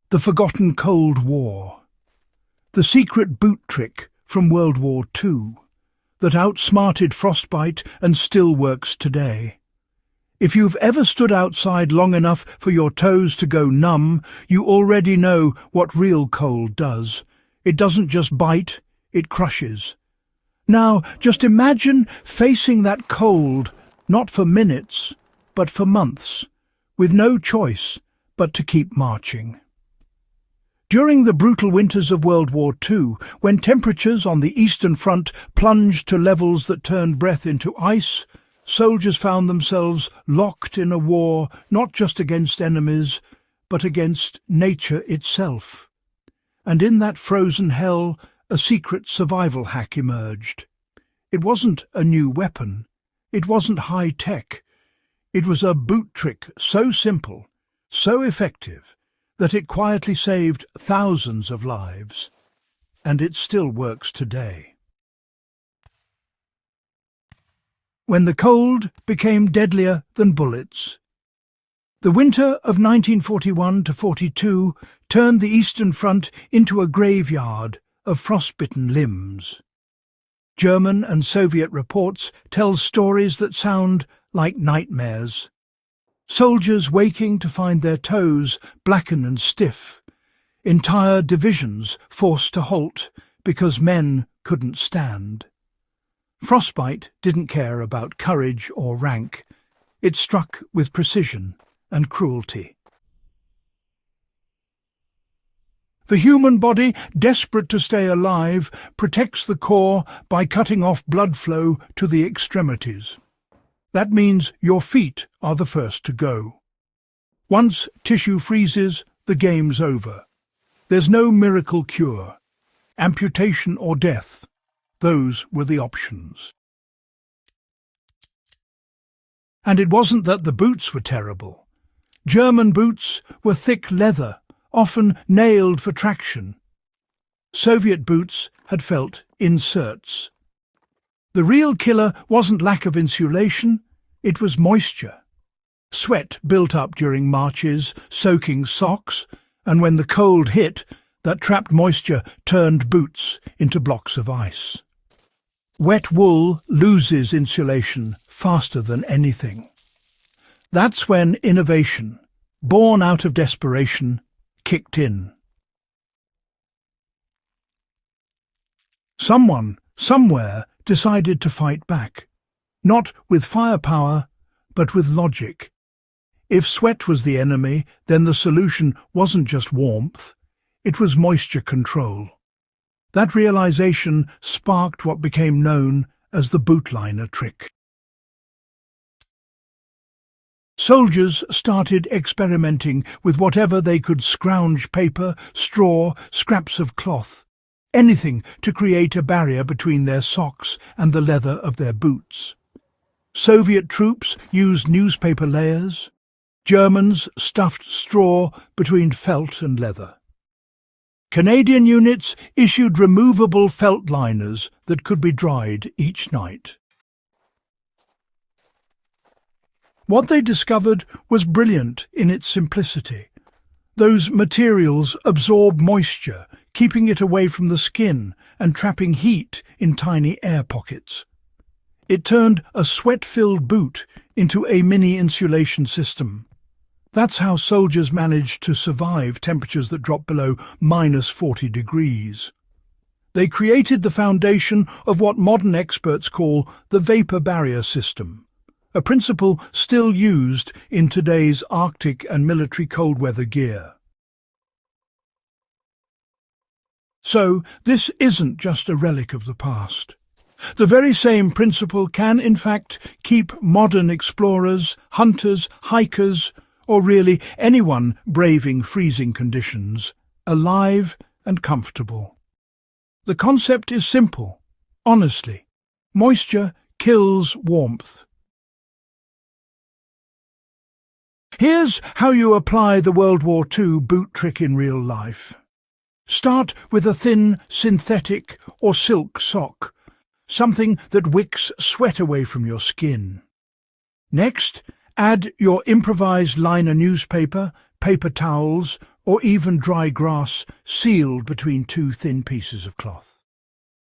The Forgotten Cold War. The secret boot trick from World War II that outsmarted Frostbite and still works today. If you've ever stood outside long enough for your toes to go numb, you already know what real cold does. It doesn't just bite, it crushes. Now, just imagine facing that cold, not for minutes, but for months, with no choice but to keep marching. During the brutal winters of World War II, when temperatures on the Eastern Front plunged to levels that turned breath into ice, soldiers found themselves locked in a war not just against enemies, but against nature itself. And in that frozen hell, a secret survival hack emerged. It wasn't a new weapon. It wasn't high-tech. It was a boot trick so simple, so effective, that it quietly saved thousands of lives. And it still works today. When the cold became deadlier than bullets. The winter of 1941–42 turned the Eastern Front into a graveyard of frostbitten limbs. German and Soviet reports tell stories that sound like nightmares. Soldiers waking to find their toes blackened and stiff. Entire divisions forced to halt because men couldn't stand. Frostbite didn't care about courage or rank. It struck with precision and cruelty. The human body, desperate to stay alive, protects the core by cutting off blood flow to the extremities. That means your feet are the first to go. Once tissue freezes, the game's over. There's no miracle cure. Amputation or death. Those were the options. And it wasn't that the boots were terrible. German boots were thick leather, often nailed for traction. Soviet boots had felt inserts. The real killer wasn't lack of insulation, it was moisture. Sweat built up during marches, soaking socks, and when the cold hit, that trapped moisture turned boots into blocks of ice. Wet wool loses insulation faster than anything. That's when innovation, born out of desperation, kicked in. Someone, somewhere, decided to fight back. Not with firepower, but with logic. If sweat was the enemy, then the solution wasn't just warmth, it was moisture control. That realization sparked what became known as the bootliner trick. Soldiers started experimenting with whatever they could scrounge: paper, straw, scraps of cloth, anything to create a barrier between their socks and the leather of their boots. Soviet troops used newspaper layers. Germans stuffed straw between felt and leather. Canadian units issued removable felt liners that could be dried each night. What they discovered was brilliant in its simplicity. Those materials absorb moisture, keeping it away from the skin and trapping heat in tiny air pockets. It turned a sweat-filled boot into a mini insulation system. That's how soldiers managed to survive temperatures that dropped below -40 degrees. They created the foundation of what modern experts call the vapor barrier system, a principle still used in today's Arctic and military cold weather gear. So this isn't just a relic of the past. The very same principle can, in fact, keep modern explorers, hunters, hikers, or really anyone braving freezing conditions, alive and comfortable. The concept is simple, honestly. Moisture kills warmth. Here's how you apply the World War II boot trick in real life. Start with a thin synthetic or silk sock, something that wicks sweat away from your skin. Next, add your improvised liner newspaper, paper towels, or even dry grass sealed between two thin pieces of cloth.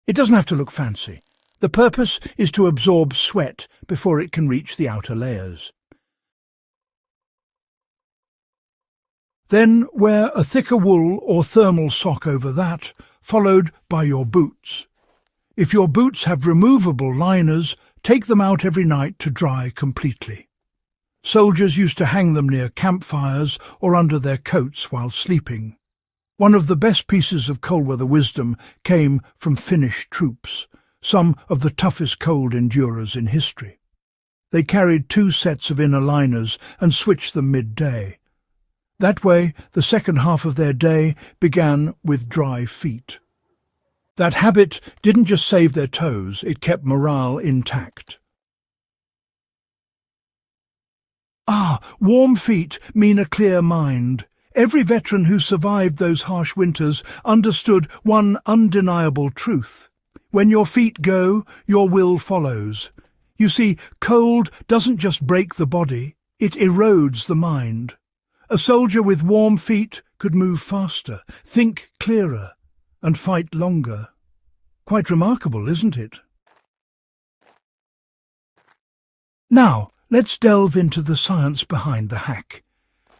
It doesn't have to look fancy. The purpose is to absorb sweat before it can reach the outer layers. Then wear a thicker wool or thermal sock over that, followed by your boots. If your boots have removable liners, take them out every night to dry completely. Soldiers used to hang them near campfires or under their coats while sleeping. One of the best pieces of cold weather wisdom came from Finnish troops, some of the toughest cold endurers in history. They carried 2 sets of inner liners and switched them midday. That way, the second half of their day began with dry feet. That habit didn't just save their toes, it kept morale intact. Warm feet mean a clear mind. Every veteran who survived those harsh winters understood one undeniable truth. When your feet go, your will follows. You see, cold doesn't just break the body, it erodes the mind. A soldier with warm feet could move faster, think clearer, and fight longer. Quite remarkable, isn't it? Now, let's delve into the science behind the hack.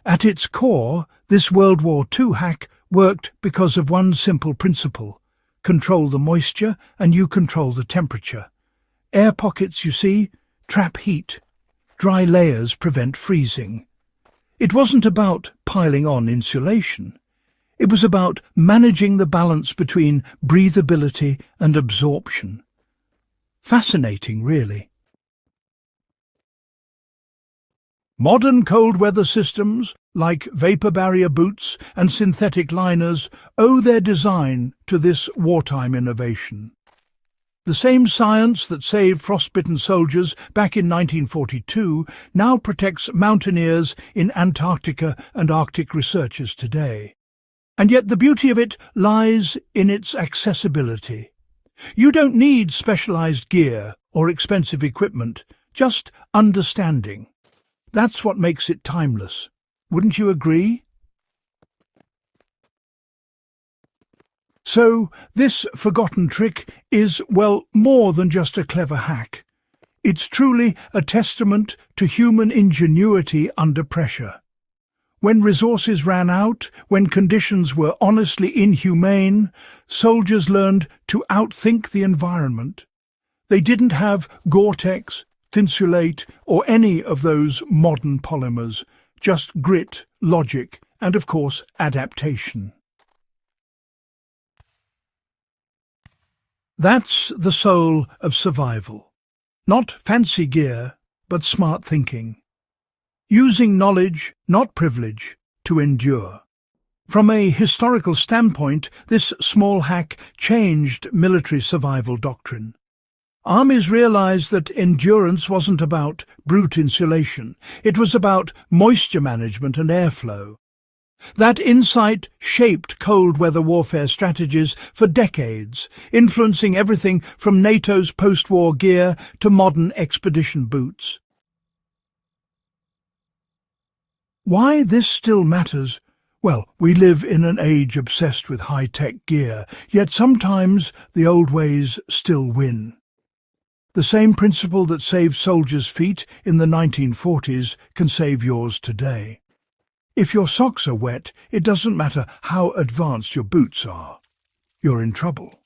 At its core, this World War II hack worked because of one simple principle. Control the moisture and you control the temperature. Air pockets, you see, trap heat. Dry layers prevent freezing. It wasn't about piling on insulation. It was about managing the balance between breathability and absorption. Fascinating, really. Modern cold weather systems, like vapor barrier boots and synthetic liners, owe their design to this wartime innovation. The same science that saved frostbitten soldiers back in 1942 now protects mountaineers in Antarctica and Arctic researchers today. And yet the beauty of it lies in its accessibility. You don't need specialized gear or expensive equipment, just understanding. That's what makes it timeless. Wouldn't you agree? So, this forgotten trick is, well, more than just a clever hack. It's truly a testament to human ingenuity under pressure. When resources ran out, when conditions were honestly inhumane, soldiers learned to outthink the environment. They didn't have Gore-Tex, Thinsulate, or any of those modern polymers, just grit, logic, and of course adaptation. That's the soul of survival. Not fancy gear, but smart thinking. Using knowledge, not privilege, to endure. From a historical standpoint, this small hack changed military survival doctrine. Armies realized that endurance wasn't about brute insulation. It was about moisture management and airflow. That insight shaped cold weather warfare strategies for decades, influencing everything from NATO's post-war gear to modern expedition boots. Why this still matters? Well, we live in an age obsessed with high-tech gear, yet sometimes the old ways still win. The same principle that saved soldiers' feet in the 1940s can save yours today. If your socks are wet, it doesn't matter how advanced your boots are. You're in trouble.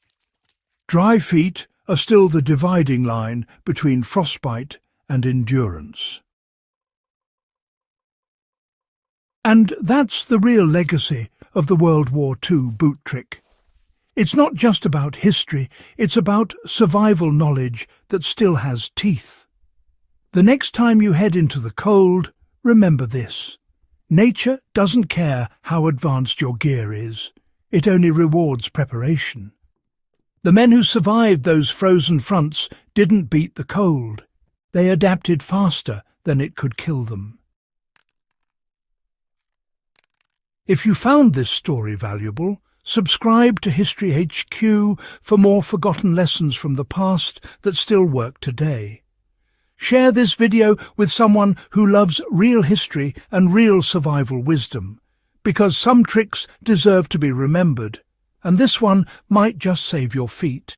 Dry feet are still the dividing line between frostbite and endurance. And that's the real legacy of the World War II boot trick. It's not just about history, it's about survival knowledge that still has teeth. The next time you head into the cold, remember this. Nature doesn't care how advanced your gear is. It only rewards preparation. The men who survived those frozen fronts didn't beat the cold. They adapted faster than it could kill them. If you found this story valuable, subscribe to HistoryHQ for more forgotten lessons from the past that still work today. Share this video with someone who loves real history and real survival wisdom, because some tricks deserve to be remembered, and this one might just save your feet.